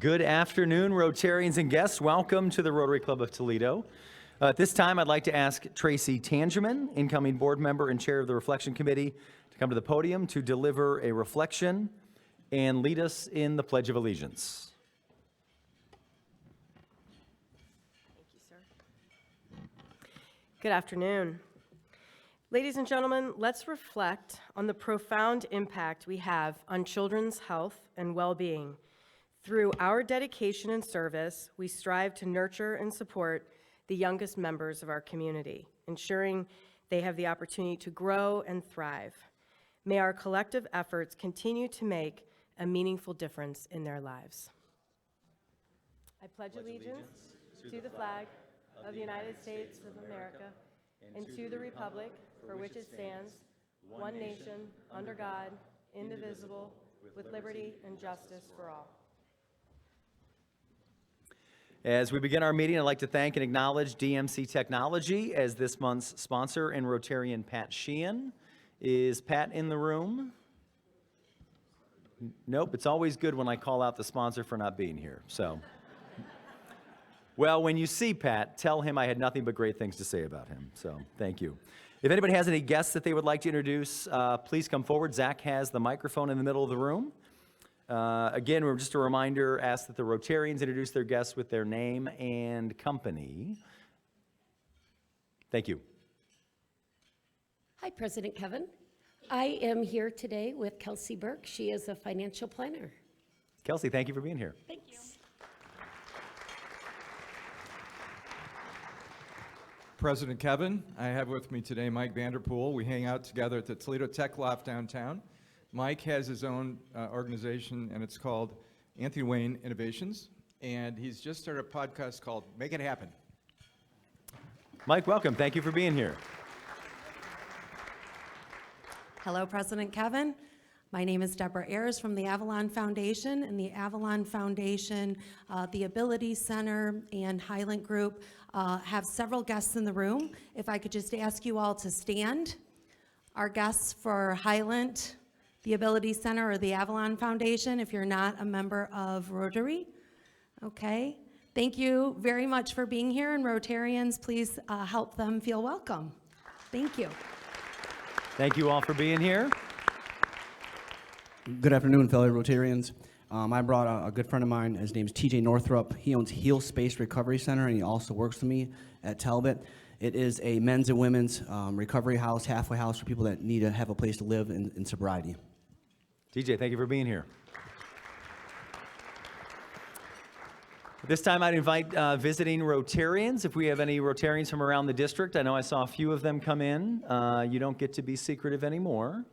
Good afternoon, Rotarians and guests. Welcome to the Rotary Club of Toledo. At this time, I'd like to ask Tracy Tangeman, incoming board member and chair of the Reflection Committee, to come to the podium to deliver a reflection and lead us in the Pledge of Allegiance. Thank you, sir. Good afternoon. Ladies and gentlemen, let's reflect on the profound impact we have on children's health and well-being. Through our dedication and service, we strive to nurture and support the youngest members of our community, ensuring they have the opportunity to grow and thrive. May our collective efforts continue to make a meaningful difference in their lives. I pledge allegiance to the flag of the United States of America and to the republic for which it stands, one nation, under God, indivisible, with liberty and justice for all. As we begin our meeting, I'd like to thank and acknowledge DMC Technology as this month's sponsor and Rotarian Pat Sheehan. Is Pat in the room? Nope, it's always good when I call out the sponsor for not being here, so. Well, when you see Pat, tell him I had nothing but great things to say about him, so thank you. If anybody has any guests that they would like to introduce, please come forward. Zach has the microphone in the middle of the room. Again, just a reminder, ask that the Rotarians introduce their guests with their name and company. Thank you. Hi, President Kevin. I am here today with Kelsey Burke. She is a financial planner. Kelsey, thank you for being here. Thank you. President Kevin, I have with me today Mike Vanderpool. We hang out together at the Toledo Tech Loft downtown. Mike has his own organization, and it's called Anthony Wayne Innovations, and he's just started a podcast called Make It Happen. Mike, welcome. Thank you for being here. Hello, President Kevin. My name is Deborah Ayers from the Avalon Foundation, and the Avalon Foundation, the Ability Center, and Highland Group have several guests in the room. If I could just ask you all to stand. Our guests for Highland, the Ability Center, or the Avalon Foundation, if you're not a member of Rotary. Okay. Thank you very much for being here, and Rotarians, please help them feel welcome. Thank you. Thank you all for being here. Good afternoon, fellow Rotarians. I brought a good friend of mine. His name is TJ Northrup. He owns Heal Space Recovery Center, and he also works with me at Talbot. It is a men's and women's recovery house, halfway house for people that need to have a place to live in sobriety. TJ, thank you for being here. This time I'd invite visiting Rotarians. If we have any Rotarians from around the district, I know I saw a few of them come in. You don't get to be secretive anymore.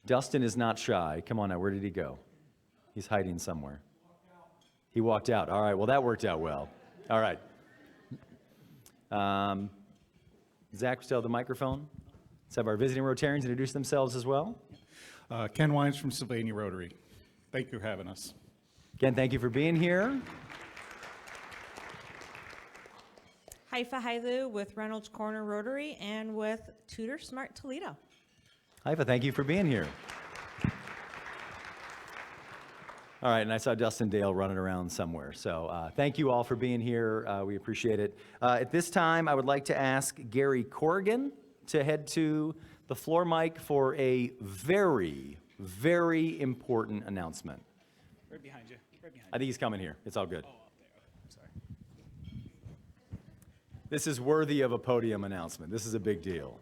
Dustin is not shy. Come on now, where did he go? He's hiding somewhere. He walked out. All right, well, that worked out well. All right. Zach, still have the microphone. Let's have our visiting Rotarians introduce themselves as well. Ken Wines from Sylvania Rotary. Thank you for having us. Again, thank you for being here. Haifa Hailu with Reynolds Corner Rotary and with Tutor Smart Toledo. Haifa, thank you for being here. All right, and I saw Dustin Dale running around somewhere. So thank you all for being here. We appreciate it. At this time, I would like to ask Gary Corrigan to head to the floor mic for a very, very important announcement. Right behind you. Right behind you. I think he's coming here. It's all good. Oh, up there. I'm sorry. This is worthy of a podium announcement. This is a big deal.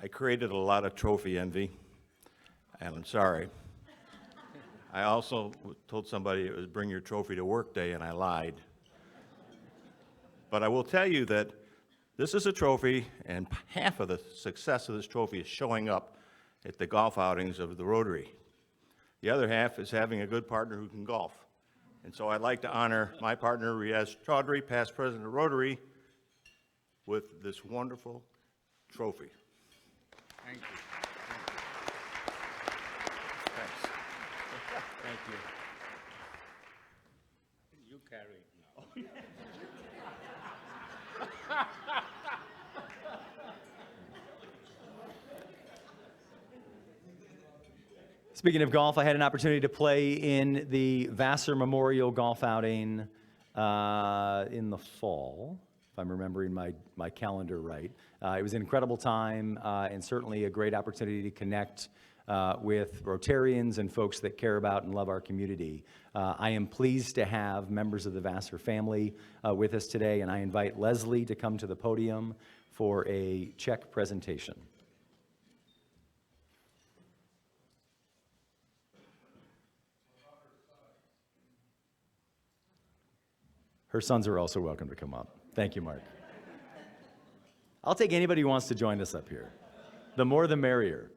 I created a lot of trophy envy, and I'm sorry. I also told somebody it was bring your trophy to work day, and I lied. But I will tell you that this is a trophy, and half of the success of this trophy is showing up at the golf outings of the Rotary. The other half is having a good partner who can golf. And so I'd like to honor my partner, Riaz Chaudhry, past president of Rotary, with this wonderful trophy. Thank you. You carry it now. Speaking of golf, I had an opportunity to play in the Vassar Memorial Golf Outing in the fall, if I'm remembering my calendar right. It was an incredible time and certainly a great opportunity to connect with Rotarians and folks that care about and love our community. I am pleased to have members of the Vassar family with us today, and I invite Leslie to come to the podium for a check presentation. Her sons are also welcome to come up. Thank you, Mark. I'll take anybody who wants to join us up here. The more the merrier.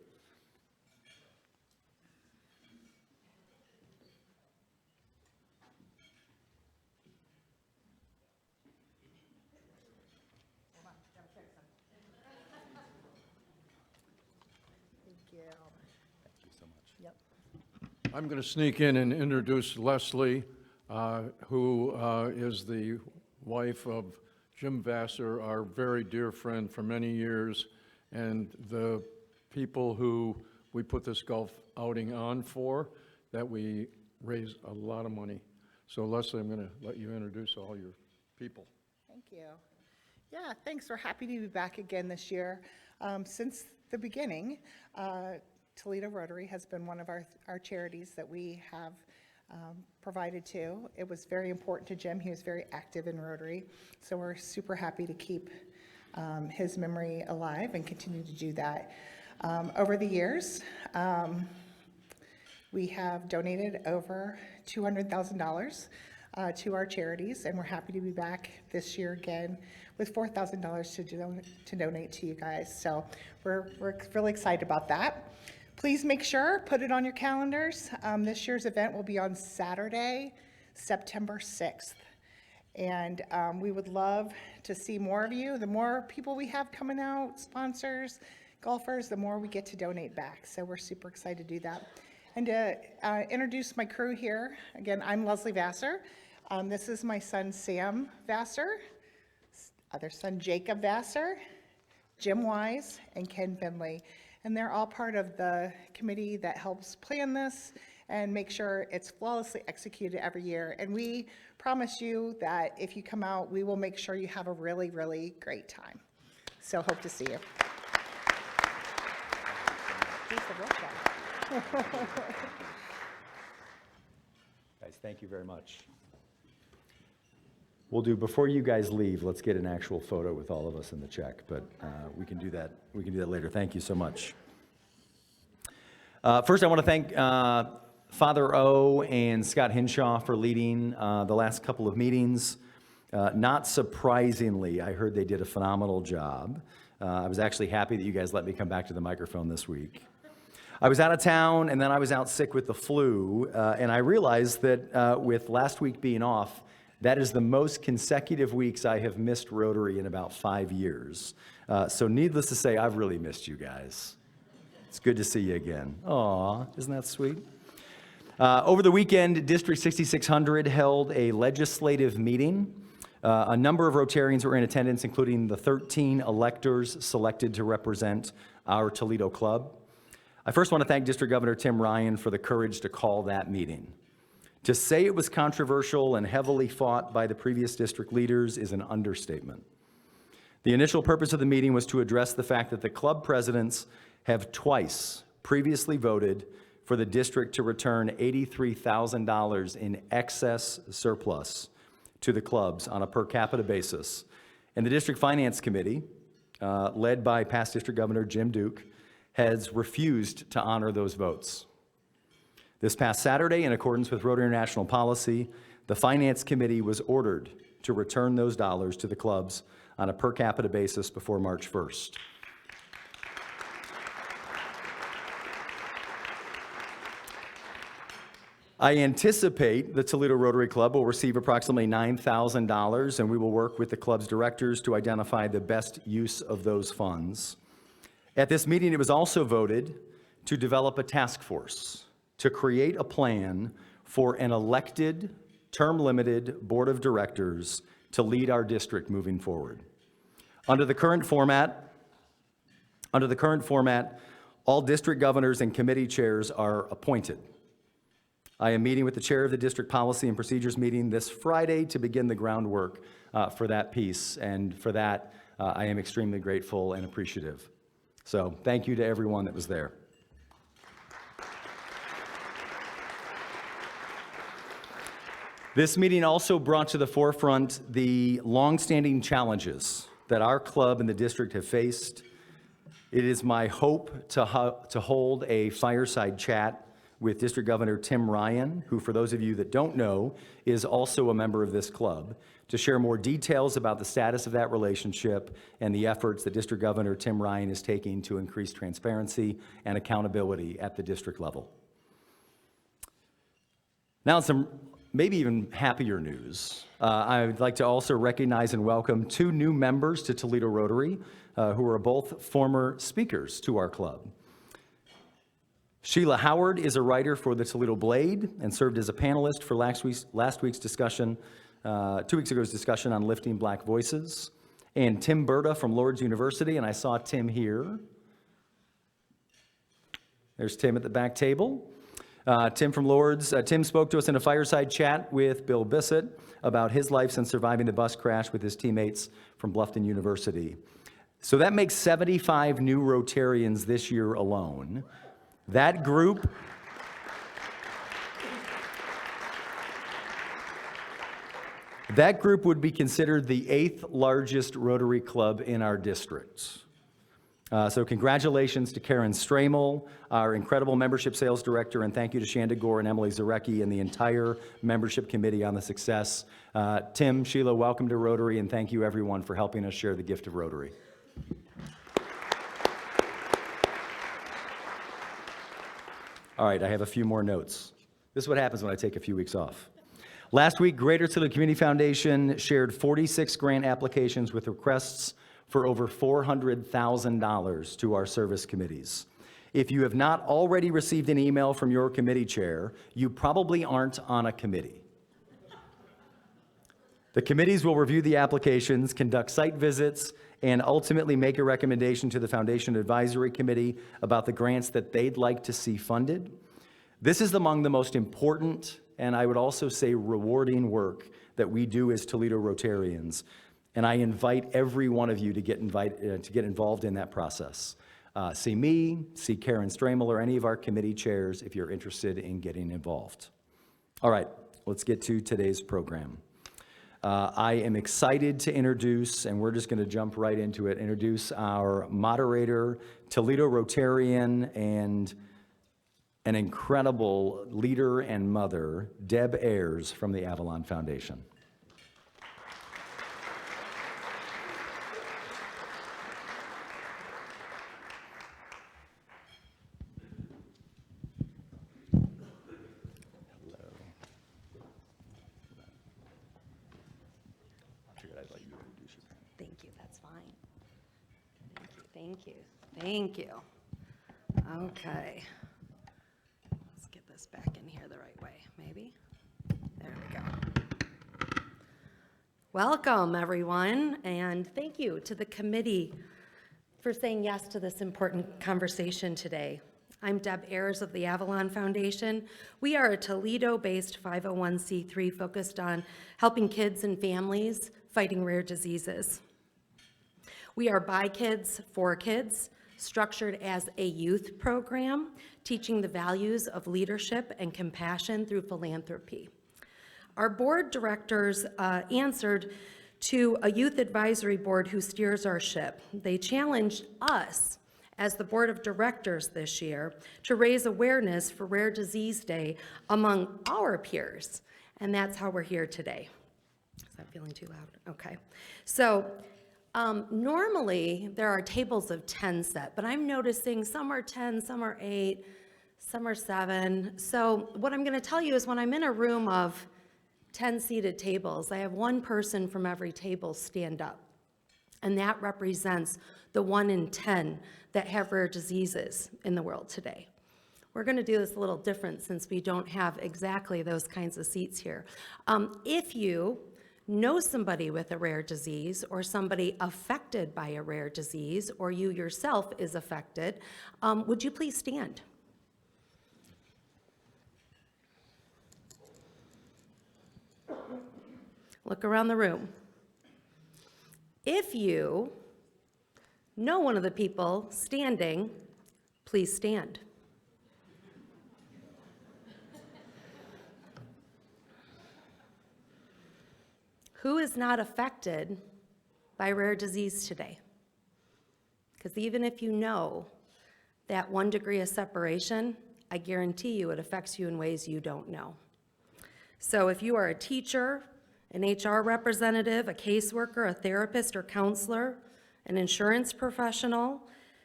I'm going to sneak in and introduce Leslie, who is the wife of Jim Vassar, our very dear friend for many years, and the people who we put this golf outing on for, that we raise a lot of money. So Leslie, I'm going to let you introduce all your people. Thank you. Yeah, thanks. We're happy to be back again this year. Since the beginning, Toledo Rotary has been one of our charities that we have provided to. It was very important to Jim. He was very active in Rotary, so we're super happy to keep his memory alive and continue to do that. Over the years, we have donated over $200,000 to our charities, and we're happy to be back this year again with $4,000 to donate to you guys. So we're really excited about that. Please make sure, put it on your calendars. This year's event will be on Saturday, September 6th. And we would love to see more of you. The more people we have coming out, sponsors, golfers, the more we get to donate back. So we're super excited to do that. And to introduce my crew here, again, I'm Leslie Vassar. This is my son, Sam Vassar, other son, Jacob Vassar, Jim Wise, and Ken Finley. And they're all part of the committee that helps plan this and make sure it's flawlessly executed every year. And we promise you that if you come out, we will make sure you have a really, really great time. So hope to see you. Guys, thank you very much. We'll do, before you guys leave, let's get an actual photo with all of us in the check, but we can do that later. Thank you so much. First, I want to thank Father O and Scott Hinshaw for leading the last couple of meetings. Not surprisingly, I heard they did a phenomenal job. I was actually happy that you guys let me come back to the microphone this week. I was out of town, and then I was out sick with the flu, and I realized that with last week being off, that is the most consecutive weeks I have missed Rotary in about 5 years. So needless to say, I've really missed you guys. It's good to see you again. Aw, isn't that sweet? Over the weekend, District 6600 held a legislative meeting. A number of Rotarians were in attendance, including the 13 electors selected to represent our Toledo club. I first want to thank District Governor Tim Ryan for the courage to call that meeting. To say it was controversial and heavily fought by the previous district leaders is an understatement. The initial purpose of the meeting was to address the fact that the club presidents have twice previously voted for the district to return $83,000 in excess surplus to the clubs on a per capita basis. And the District Finance Committee, led by past District Governor Jim Duke, has refused to honor those votes. This past Saturday, in accordance with Rotary International policy, the Finance Committee was ordered to return those dollars to the clubs on a per capita basis before March 1st. I anticipate the Toledo Rotary Club will receive approximately $9,000, and we will work with the club's directors to identify the best use of those funds. At this meeting, it was also voted to develop a task force to create a plan for an elected, term-limited board of directors to lead our district moving forward. Under the current format, all district governors and committee chairs are appointed. I am meeting with the chair of the district policy and procedures meeting this Friday to begin the groundwork for that piece, and for that, I am extremely grateful and appreciative. So thank you to everyone that was there. This meeting also brought to the forefront the longstanding challenges that our club and the district have faced. It is my hope to hold a fireside chat with District Governor Tim Ryan, who, for those of you that don't know, is also a member of this club, to share more details about the status of that relationship and the efforts that District Governor Tim Ryan is taking to increase transparency and accountability at the district level. Now, some maybe even happier news. I would like to also recognize and welcome 2 new members to Toledo Rotary, who are both former speakers to our club. Sheila Howard is a writer for the Toledo Blade and served as a panelist for last week's discussion, 2 weeks ago's discussion on lifting Black voices. And Tim Berta from Lourdes University, and I saw Tim here. There's Tim at the back table. Tim from Lourdes. Tim spoke to us in a fireside chat with Bill Bissett about his life since surviving the bus crash with his teammates from Bluffton University. So that makes 75 new Rotarians this year alone. That group would be considered the 8th largest Rotary club in our district. So congratulations to Karen Stramel, our incredible membership sales director, and thank you to Shanda Gore and Emily Zarecki and the entire membership committee on the success. Tim, Sheila, welcome to Rotary, and thank you everyone for helping us share the gift of Rotary. All right, I have a few more notes. This is what happens when I take a few weeks off. Last week, Greater Toledo Community Foundation shared 46 grant applications with requests for over $400,000 to our service committees. If you have not already received an email from your committee chair, you probably aren't on a committee. The committees will review the applications, conduct site visits, and ultimately make a recommendation to the Foundation Advisory Committee about the grants that they'd like to see funded. This is among the most important, and I would also say rewarding work that we do as Toledo Rotarians. And I invite every one of you to get involved in that process. See me, see Karen Stramel, or any of our committee chairs if you're interested in getting involved. All right, let's get to today's program. I am excited to introduce, and we're just going to jump right into it, introduce our moderator, Toledo Rotarian, and an incredible leader and mother, Deb Ayers from the Avalon Foundation. Thank you, that's fine. Thank you, thank you. Okay. Let's get this back in here the right way, maybe. There we go. Welcome, everyone, and thank you to the committee for saying yes to this important conversation today. I'm Deb Ayers of the Avalon Foundation. We are a Toledo-based 501c3 focused on helping kids and families fighting rare diseases. We are by kids, for kids, structured as a youth program, teaching the values of leadership and compassion through philanthropy. Our board directors answered to a youth advisory board who steers our ship. They challenged us as the board of directors this year to raise awareness for Rare Disease Day among our peers, and that's how we're here today. Is that feeling too loud? Okay. So normally there are tables of 10 set, but I'm noticing some are 10, some are 8, some are 7. So what I'm going to tell you is when I'm in a room of 10 seated tables, I have one person from every table stand up. And that represents the 1 in 10 that have rare diseases in the world today. We're going to do this a little different since we don't have exactly those kinds of seats here. If you know somebody with a rare disease or somebody affected by a rare disease, or you yourself is affected, would you please stand? Look around the room. If you know one of the people standing, please stand. Who is not affected by rare disease today? Because even if you know that 1 degree of separation, I guarantee you it affects you in ways you don't know. So if you are a teacher, an HR representative, a caseworker, a therapist or counselor, an insurance professional,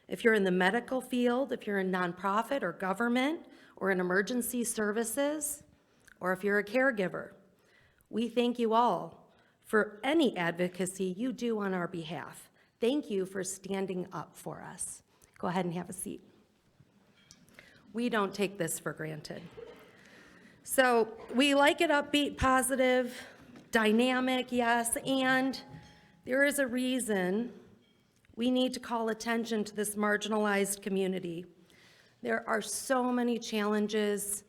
if you're in the medical field, if you're in nonprofit or government or in emergency services, or if you're a caregiver, we thank you all for any advocacy you do on our behalf. Thank you for standing up for us. Go ahead and have a seat. We don't take this for granted. So we like it upbeat, positive, dynamic, yes, and there is a reason we need to call attention to this marginalized community. There are so many challenges,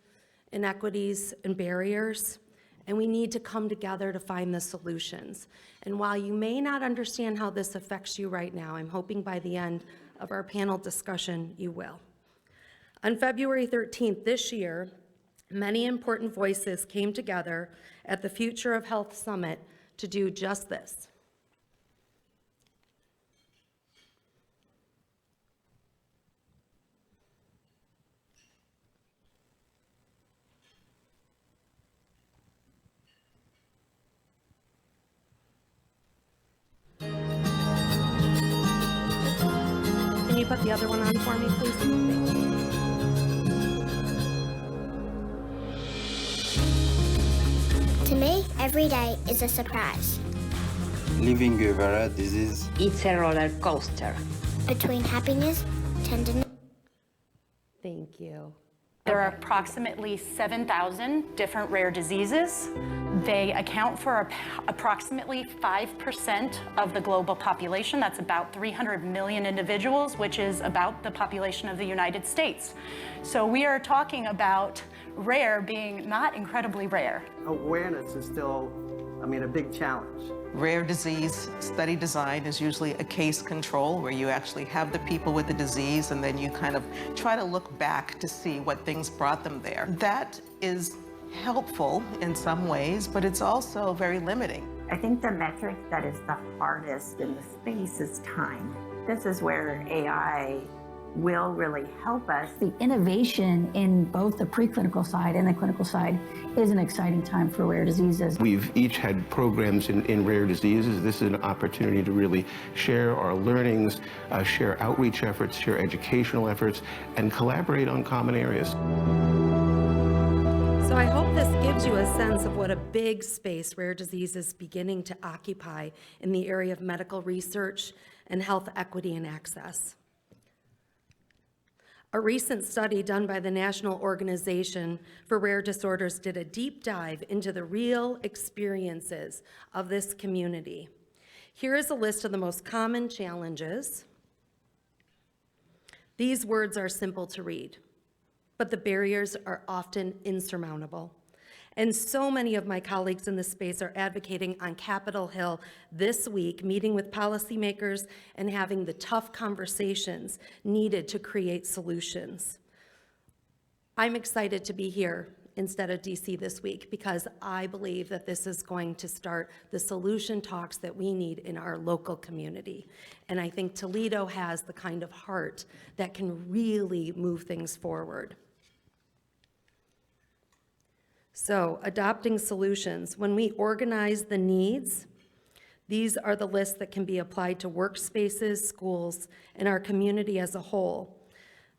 inequities, and barriers, and we need to come together to find the solutions. And while you may not understand how this affects you right now, I'm hoping by the end of our panel discussion, you will. On February 13th this year, many important voices came together at the Future of Health Summit to do just this. Can you put the other one on for me, please? Thank you. To me, every day is a surprise. Living a rare disease. It's a roller coaster. Between happiness, tenderness. Thank you. There are approximately 7,000 different rare diseases. They account for approximately 5% of the global population. That's about 300 million individuals, which is about the population of the United States. So we are talking about rare being not incredibly rare. Awareness is still, a big challenge. Rare disease study design is usually a case control where you actually have the people with the disease and then you kind of try to look back to see what things brought them there. That is helpful in some ways, but it's also very limiting. I think the metric that is the hardest in the space is time. This is where AI will really help us. The innovation in both the preclinical side and the clinical side is an exciting time for rare diseases. We've each had programs in rare diseases. This is an opportunity to really share our learnings, share outreach efforts, share educational efforts, and collaborate on common areas. So I hope this gives you a sense of what a big space rare disease is beginning to occupy in the area of medical research and health equity and access. A recent study done by the National Organization for Rare Disorders did a deep dive into the real experiences of this community. Here is a list of the most common challenges. These words are simple to read, but the barriers are often insurmountable. And so many of my colleagues in this space are advocating on Capitol Hill this week, meeting with policymakers and having the tough conversations needed to create solutions. I'm excited to be here instead of DC this week because I believe that this is going to start the solution talks that we need in our local community. And I think Toledo has the kind of heart that can really move things forward. So, adopting solutions. When we organize the needs, these are the lists that can be applied to workspaces, schools, and our community as a whole.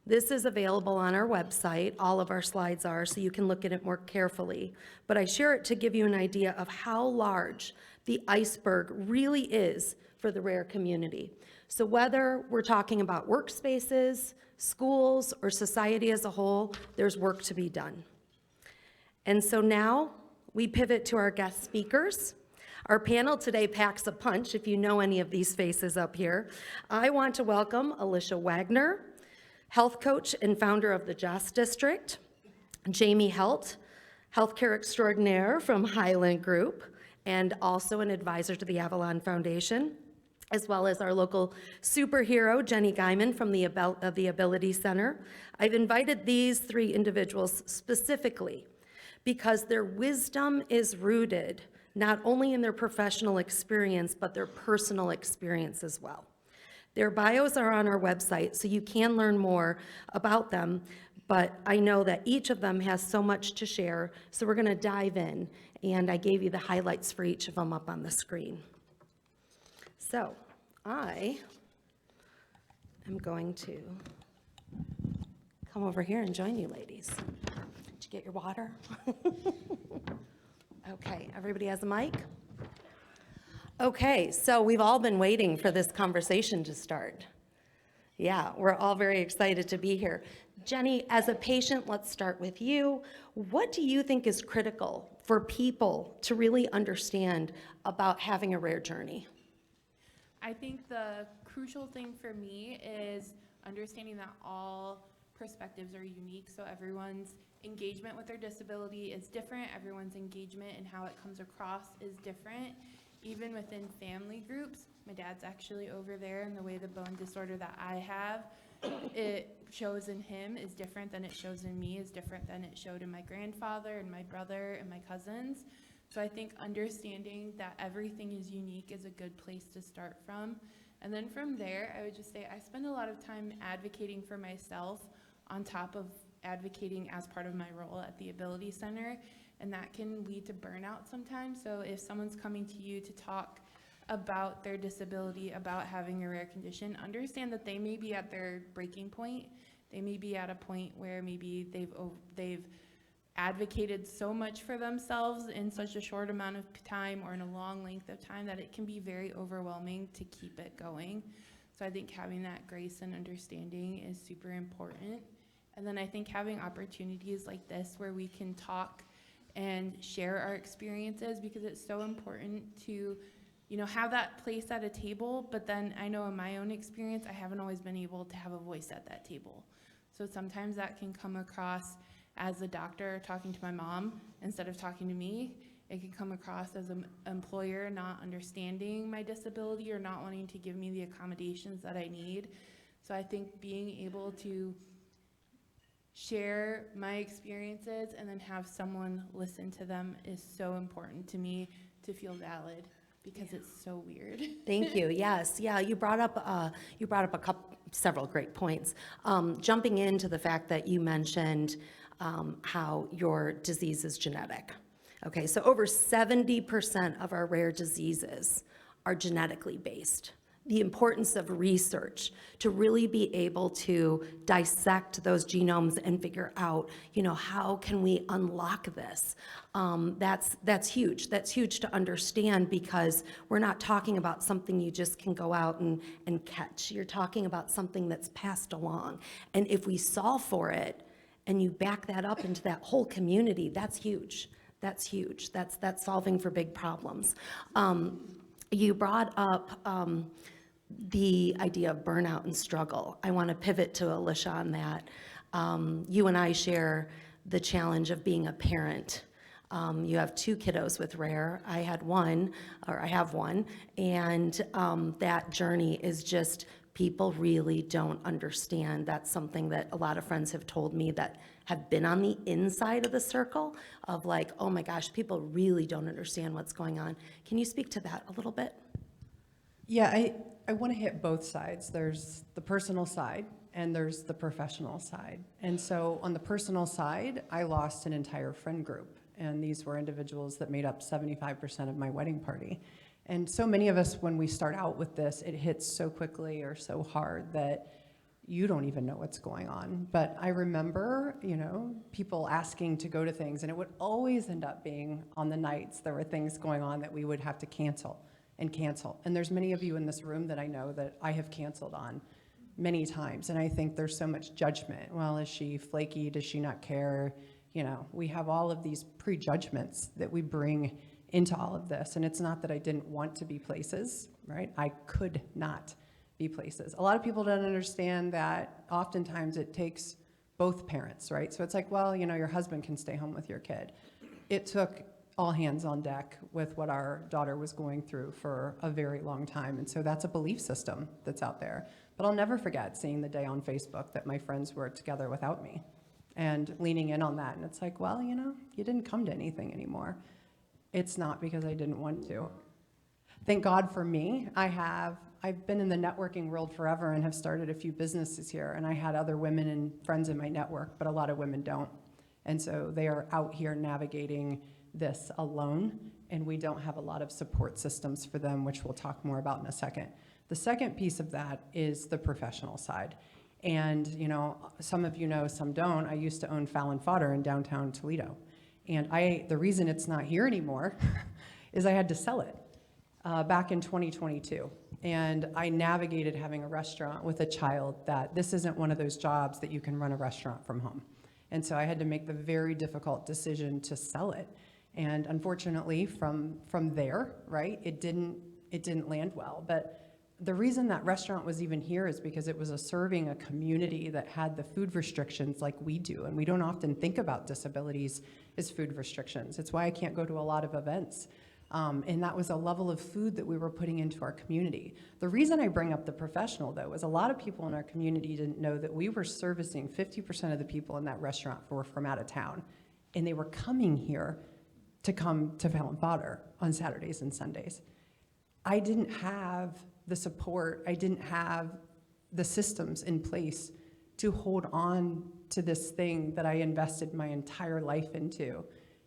This is available on our website. All of our slides are, so you can look at it more carefully. But I share it to give you an idea of how large the iceberg really is for the rare community. So whether we're talking about workspaces, schools, or society as a whole, there's work to be done. And so now we pivot to our guest speakers. Our panel today packs a punch, if you know any of these faces up here. I want to welcome Alicia Wagner, health coach and founder of the Joss District, Jamie Helt, healthcare extraordinaire from Highland Group, and also an advisor to the Avalon Foundation, as well as our local superhero, Jenny Guyman from the Ability Center. I've invited these three individuals specifically because their wisdom is rooted not only in their professional experience, but their personal experience as well. Their bios are on our website, so you can learn more about them, but I know that each of them has so much to share, so we're gonna dive in, and I gave you the highlights for each of them up on the screen. So I am going to come over here and join you ladies. Did you get your water? Okay, everybody has a mic? Okay, so we've all been waiting for this conversation to start. Yeah, we're all very excited to be here. Jenny, as a patient, let's start with you. What do you think is critical for people to really understand about having a rare journey? I think the crucial thing for me is understanding that all perspectives are unique, so everyone's engagement with their disability is different, everyone's engagement and how it comes across is different. Even within family groups, my dad's actually over there, and the way the bone disorder that I have, it shows in him is different than it shows in me, is different than it showed in my grandfather and my brother and my cousins. So I think understanding that everything is unique is a good place to start from. And then from there, I would just say I spend a lot of time advocating for myself on top of advocating as part of my role at the Ability Center, and that can lead to burnout sometimes. So if someone's coming to you to talk about their disability, about having a rare condition, understand that they may be at their breaking point. They may be at a point where maybe they've advocated so much for themselves in such a short amount of time or in a long length of time that it can be very overwhelming to keep it going. So I think having that grace and understanding is super important. And then I think having opportunities like this where we can talk and share our experiences, because it's so important to, you know, have that place at a table, but then I know in my own experience, I haven't always been able to have a voice at that table. So sometimes that can come across as a doctor talking to my mom instead of talking to me. It can come across as an employer not understanding my disability or not wanting to give me the accommodations that I need. So I think being able to share my experiences and then have someone listen to them is so important to me to feel valid, because it's so weird. Thank you. Yes. Yeah. You brought up several great points. Jumping into the fact that you mentioned how your disease is genetic. Okay. So over 70% of our rare diseases are genetically based. The importance of research to really be able to dissect those genomes and figure out, you know, how can we unlock this? That's huge. That's huge to understand, because we're not talking about something you just can go out and catch. You're talking about something that's passed along. And if we solve for it and you back that up into that whole community, that's huge. That's huge. That's solving for big problems. You brought up the idea of burnout and struggle. I want to pivot to Alicia on that. You and I share the challenge of being a parent. You have two kiddos with rare. I have one, and that journey is just, people really don't understand. That's something that a lot of friends have told me that have been on the inside of the circle of like, oh my gosh, people really don't understand what's going on. Can you speak to that a little bit? Yeah, I want to hit both sides. There's the personal side and there's the professional side. And so on the personal side, I lost an entire friend group, and these were individuals that made up 75% of my wedding party. And so many of us, when we start out with this, it hits so quickly or so hard that you don't even know what's going on. But I remember, you know, people asking to go to things, and it would always end up being on the nights there were things going on that we would have to cancel. and cancel. And there's many of you in this room that I know that I have canceled on many times. And I think there's so much judgment. Well, is she flaky? Does she not care? You know, we have all of these prejudgments that we bring into all of this. And it's not that I didn't want to be places, right? I could not be places. A lot of people don't understand that oftentimes it takes both parents, right? So it's like, well, you know, your husband can stay home with your kid. It took all hands on deck with what our daughter was going through for a very long time. And so that's a belief system that's out there. But I'll never forget seeing the day on Facebook that my friends were together without me and leaning in on that. And it's like, well, you know, you didn't come to anything anymore. It's not because I didn't want to. Thank God for me. I've been in the networking world forever and have started a few businesses here. And I had other women and friends in my network, but a lot of women don't. And so they are out here navigating this alone, and we don't have a lot of support systems for them, which we'll talk more about in a second. The second piece of that is the professional side. And, you know, some of you know, some don't. I used to own Fallon Fodder in downtown Toledo. And the reason it's not here anymore is I had to sell it back in 2022. And I navigated having a restaurant with a child that this isn't one of those jobs that you can run a restaurant from home. And so I had to make the very difficult decision to sell it. And unfortunately, from there, right, it didn't land well. But the reason that restaurant was even here is because it was serving a community that had the food restrictions like we do. And we don't often think about disabilities as food restrictions. It's why I can't go to a lot of events. And that was a level of food that we were putting into our community. The reason I bring up the professional, though, is a lot of people in our community didn't know that we were servicing 50% of the people in that restaurant were from out of town. And they were coming here to come to Fallon Fodder on Saturdays and Sundays. I didn't have the support, I didn't have the systems in place to hold on to this thing that I invested my entire life into,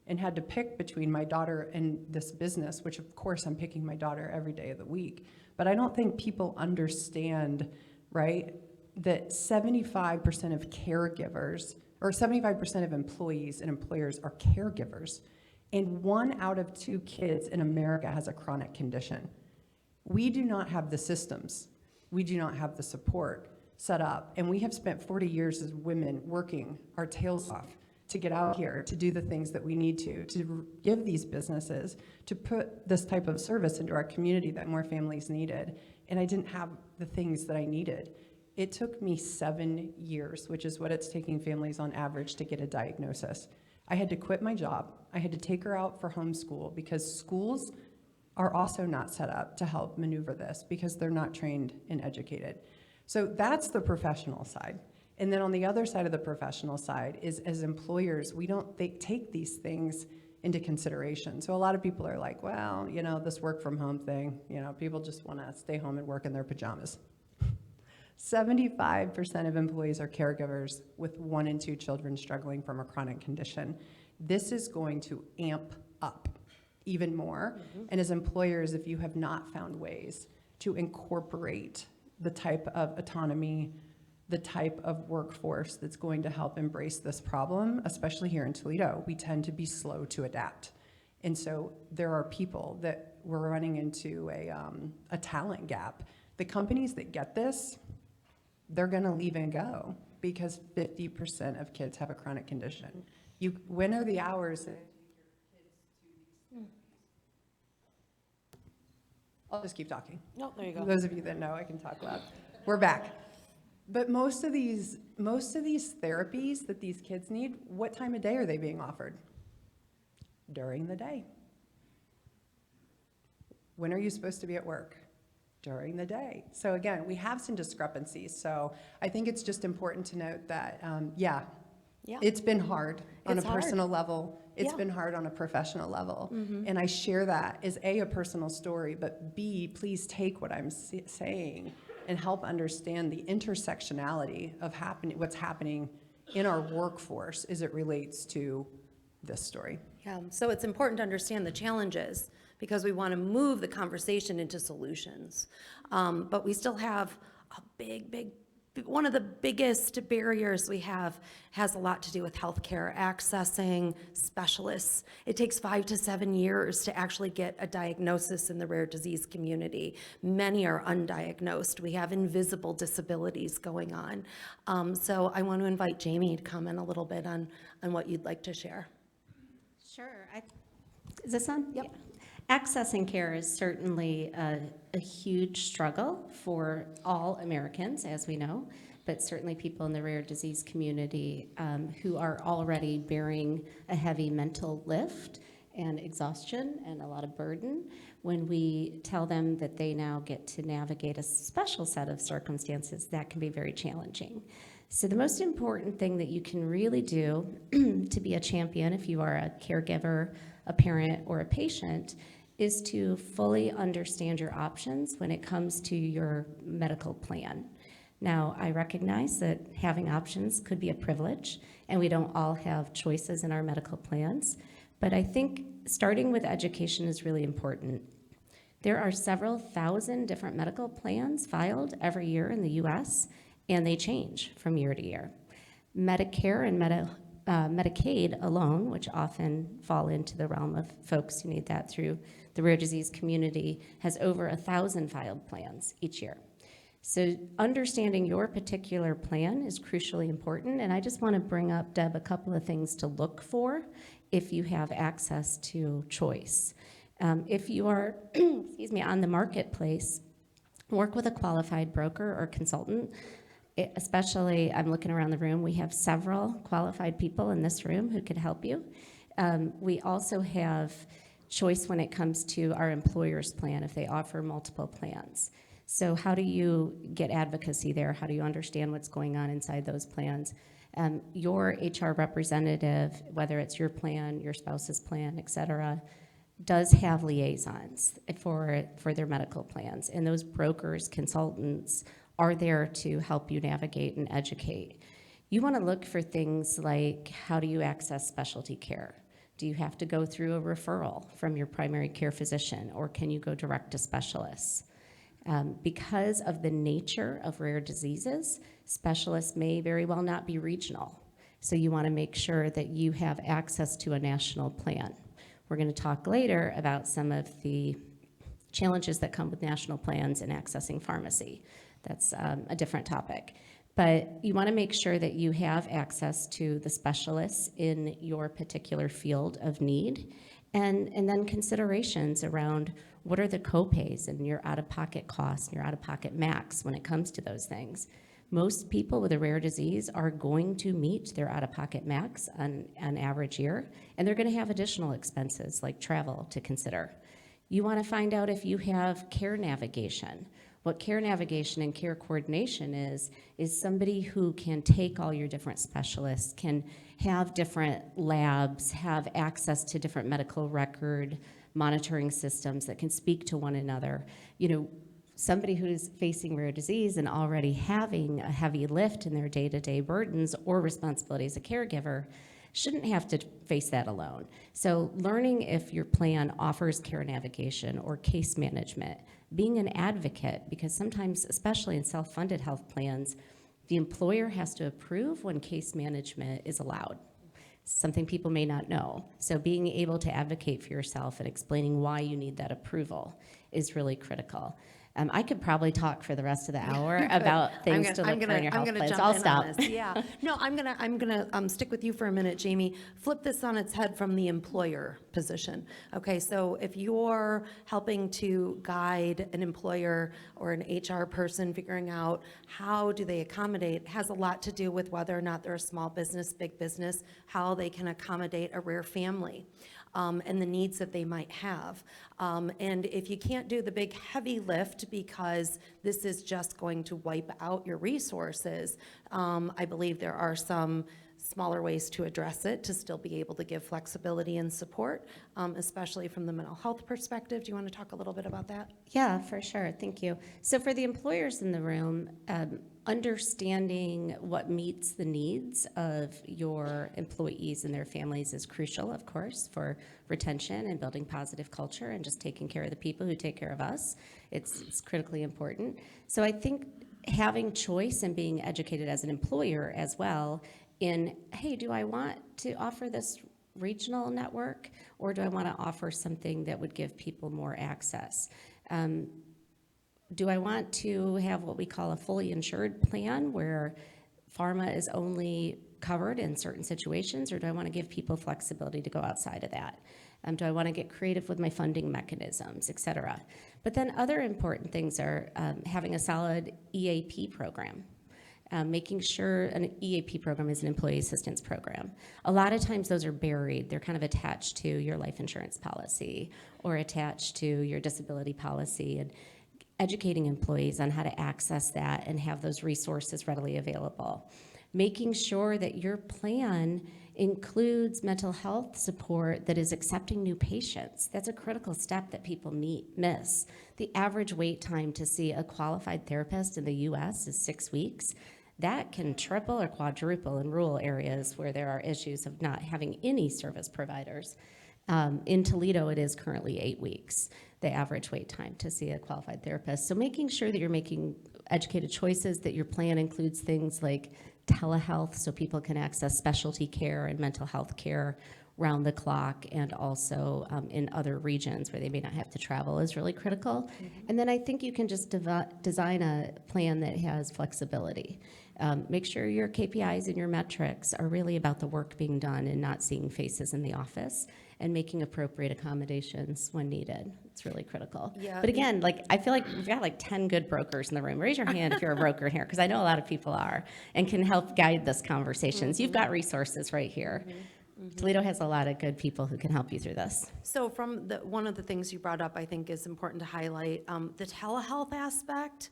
and had to pick between my daughter and this business, which of course I'm picking my daughter every day of the week. But I don't think people understand, right, that 75% of caregivers, or 75% of employees and employers are caregivers. And 1 out of 2 kids in America has a chronic condition. We do not have the systems. We do not have the support set up. And we have spent 40 years as women working our tails off to get out here, to do the things that we need to give these businesses, to put this type of service into our community that more families needed. And I didn't have the things that I needed. It took me 7 years, which is what it's taking families on average to get a diagnosis. I had to quit my job. I had to take her out for homeschool because schools are also not set up to help maneuver this because they're not trained and educated. So that's the professional side. And then on the other side of the professional side is, as employers, they take these things into consideration. So a lot of people are like, well, you know, this work from home thing, you know, people just want to stay home and work in their pajamas. 75% of employees are caregivers with 1 and 2 children struggling from a chronic condition. This is going to amp up even more. And as employers, if you have not found ways to incorporate the type of autonomy, the type of workforce that's going to help embrace this problem, especially here in Toledo, we tend to be slow to adapt. And so there are people that we're running into a talent gap. The companies that get this, they're gonna leave and go because 50% of kids have a chronic condition. When are the hours that I'll just keep talking. No, there you go. Those of you that know, I can talk loud. We're back. But most of these therapies that these kids need, what time of day are they being offered? During the day. When are you supposed to be at work? During the day. So again, we have some discrepancies. So I think it's just important to note that, it's been hard on a personal level. It's been hard on a professional level. And I share that as a personal story, but B, please take what I'm saying and help understand the intersectionality of what's happening in our workforce as it relates to this story. Yeah, so it's important to understand the challenges because we want to move the conversation into solutions. But we still have a big one of the biggest barriers we have has a lot to do with healthcare, accessing specialists. It takes 5 to 7 years to actually get a diagnosis in the rare disease community. Many are undiagnosed. We have invisible disabilities going on. So I want to invite Jamie to comment a little bit on what you'd like to share. Sure. Is this on? Yep. Accessing care is certainly a huge struggle for all Americans, as we know, but certainly people in the rare disease community who are already bearing a heavy mental lift and exhaustion and a lot of burden. When we tell them that they now get to navigate a special set of circumstances, that can be very challenging. So the most important thing that you can really do to be a champion, if you are a caregiver, a parent, or a patient, is to fully understand your options when it comes to your medical plan. Now, I recognize that having options could be a privilege, and we don't all have choices in our medical plans, but I think starting with education is really important. There are several thousand different medical plans filed every year in the US, and they change from year to year. Medicare and Medicaid alone, which often fall into the realm of folks who need that through the rare disease community, has over 1,000 filed plans each year. So understanding your particular plan is crucially important, and I just want to bring up, Deb, a couple of things to look for if you have access to choice. If you are, excuse me, on the marketplace, work with a qualified broker or consultant. Especially, I'm looking around the room, we have several qualified people in this room who could help you. We also have choice when it comes to our employer's plan if they offer multiple plans. So how do you get advocacy there? How do you understand what's going on inside those plans? Your HR representative, whether it's your plan, your spouse's plan, et cetera, does have liaisons for their medical plans. And those brokers, consultants, are there to help you navigate and educate. You want to look for things like, how do you access specialty care? Do you have to go through a referral from your primary care physician, or can you go direct to specialists? Because of the nature of rare diseases, specialists may very well not be regional. So you want to make sure that you have access to a national plan. We're going to talk later about some of the challenges that come with national plans and accessing pharmacy. That's a different topic. But you want to make sure that you have access to the specialists in your particular field of need, and then considerations around what are the copays and your out-of-pocket costs, and your out-of-pocket max when it comes to those things. Most people with a rare disease are going to meet their out-of-pocket max on an average year, and they're going to have additional expenses like travel to consider. You want to find out if you have care navigation. What care navigation and care coordination is somebody who can take all your different specialists, can have different labs, have access to different medical record monitoring systems that can speak to one another. You know, somebody who's facing rare disease and already having a heavy lift in their day-to-day burdens or responsibilities as a caregiver shouldn't have to face that alone. So learning if your plan offers care navigation or case management, being an advocate, because sometimes, especially in self-funded health plans, the employer has to approve when case management is allowed. Something people may not know. So being able to advocate for yourself and explaining why you need that approval is really critical. I could probably talk for the rest of the hour about things to look for in your health plans. I'll stop. Yeah. No, I'm gonna stick with you for a minute, Jamie. Flip this on its head from the employer position. Okay, so if you're helping to guide an employer or an HR person figuring out how do they accommodate, it has a lot to do with whether or not they're a small business, big business, how they can accommodate a rare family. And the needs that they might have. And if you can't do the big heavy lift because this is just going to wipe out your resources, I believe there are some smaller ways to address it to still be able to give flexibility and support, especially from the mental health perspective. Do you want to talk a little bit about that? Yeah, for sure. Thank you. So for the employers in the room, understanding what meets the needs of your employees and their families is crucial, of course, for retention and building positive culture and just taking care of the people who take care of us. It's critically important. So I think having choice and being educated as an employer as well in, hey, do I want to offer this regional network, or do I want to offer something that would give people more access? Do I want to have what we call a fully insured plan where pharma is only covered in certain situations, or do I want to give people flexibility to go outside of that? Do I want to get creative with my funding mechanisms, et cetera? But then other important things are having a solid EAP program. Making sure an EAP program is an employee assistance program. A lot of times those are buried. They're kind of attached to your life insurance policy or attached to your disability policy, and educating employees on how to access that and have those resources readily available. Making sure that your plan includes mental health support that is accepting new patients. That's a critical step that people miss. The average wait time to see a qualified therapist in the US is 6 weeks. That can triple or quadruple in rural areas where there are issues of not having any service providers. In Toledo, it is currently 8 weeks, the average wait time to see a qualified therapist. So making sure that you're making educated choices, that your plan includes things like telehealth so people can access specialty care and mental health care round the clock, and also in other regions where they may not have to travel is really critical. And then I think you can just design a plan that has flexibility. Make sure your KPIs and your metrics are really about the work being done and not seeing faces in the office, and making appropriate accommodations when needed. It's really critical. Yeah. But again, like, I feel like we've got like 10 good brokers in the room. Raise your hand if you're a broker here, because I know a lot of people are and can help guide this conversations. You've got resources right here. Toledo has a lot of good people who can help you through this. So from one of the things you brought up, I think is important to highlight, the telehealth aspect,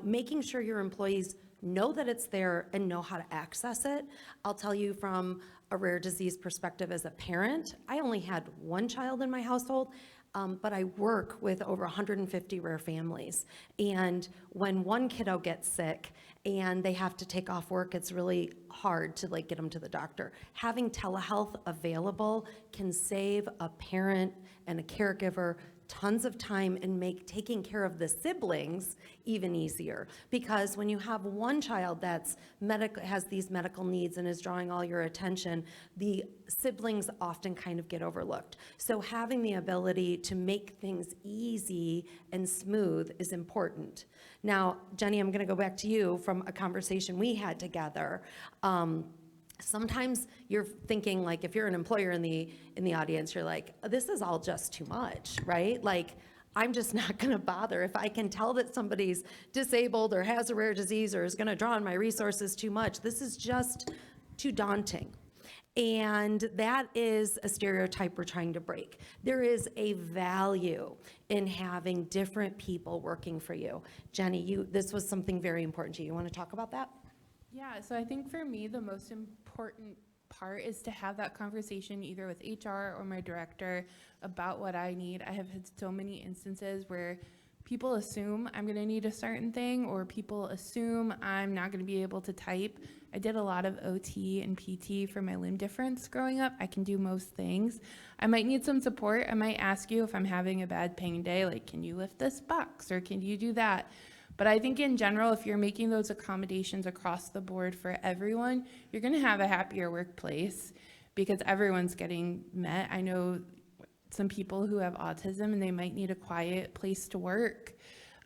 making sure your employees know that it's there and know how to access it. I'll tell you from a rare disease perspective as a parent, I only had one child in my household, but I work with over 150 rare families. And when one kiddo gets sick and they have to take off work, it's really hard to get them to the doctor. Having telehealth available can save a parent and a caregiver tons of time and make taking care of the siblings even easier. Because when you have one child that's has these medical needs and is drawing all your attention, the siblings often kind of get overlooked. So having the ability to make things easy and smooth is important. Now, Jenny, I'm going to go back to you from a conversation we had together. Sometimes you're thinking, like, if you're an employer in the audience, you're like, this is all just too much, right? Like, I'm just not going to bother. If I can tell that somebody's disabled or has a rare disease or is going to draw on my resources too much, this is just too daunting. And that is a stereotype we're trying to break. There is a value in having different people working for you. Jenny, this was something very important to you. You want to talk about that? Yeah, so I think for me, the most important part is to have that conversation either with HR or my director about what I need. I have had so many instances where people assume I'm going to need a certain thing, or people assume I'm not going to be able to type. I did a lot of OT and PT for my limb difference growing up. I can do most things. I might need some support. I might ask you if I'm having a bad pain day, like, can you lift this box or can you do that? But I think in general, if you're making those accommodations across the board for everyone, you're going to have a happier workplace because everyone's getting met. I know some people who have autism and they might need a quiet place to work.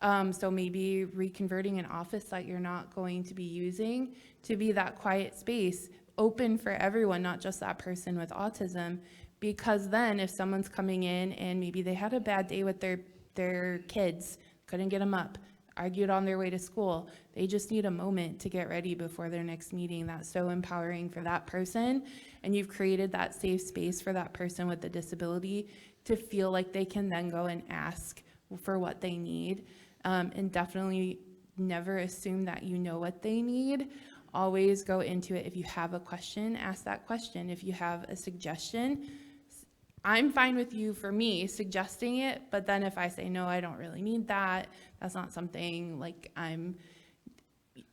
So maybe reconverting an office that you're not going to be using to be that quiet space open for everyone, not just that person with autism. Because then if someone's coming in and maybe they had a bad day with their kids, couldn't get them up, argued on their way to school, they just need a moment to get ready before their next meeting. That's so empowering for that person. And you've created that safe space for that person with the disability to feel like they can then go and ask for what they need. And definitely never assume that you know what they need. Always go into it. If you have a question, ask that question. If you have a suggestion, I'm fine with you, for me, suggesting it, but then if I say, no, I don't really need that, that's not something like I'm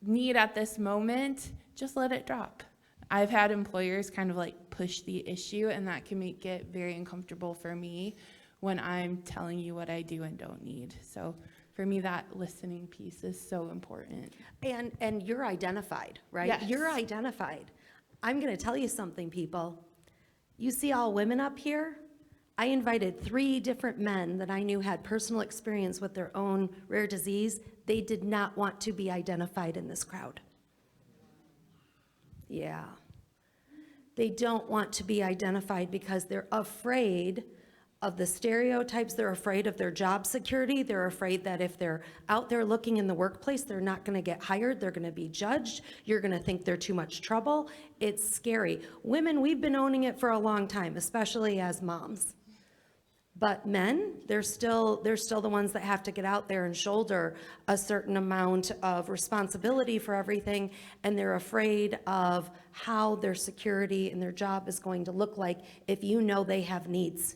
need at this moment, just let it drop. I've had employers kind of like push the issue, and that can make it very uncomfortable for me when I'm telling you what I do and don't need. So for me, that listening piece is so important. And you're identified, right? Yes. You're identified. I'm going to tell you something, people. You see all women up here? I invited 3 different men that I knew had personal experience with their own rare disease. They did not want to be identified in this crowd. Yeah. They don't want to be identified because they're afraid of the stereotypes. They're afraid of their job security. They're afraid that if they're out there looking in the workplace, they're not going to get hired. They're going to be judged. You're going to think they're too much trouble. It's scary. Women, we've been owning it for a long time, especially as moms. But men, they're still the ones that have to get out there and shoulder a certain amount of responsibility for everything, and they're afraid of how their security and their job is going to look like if you know they have needs.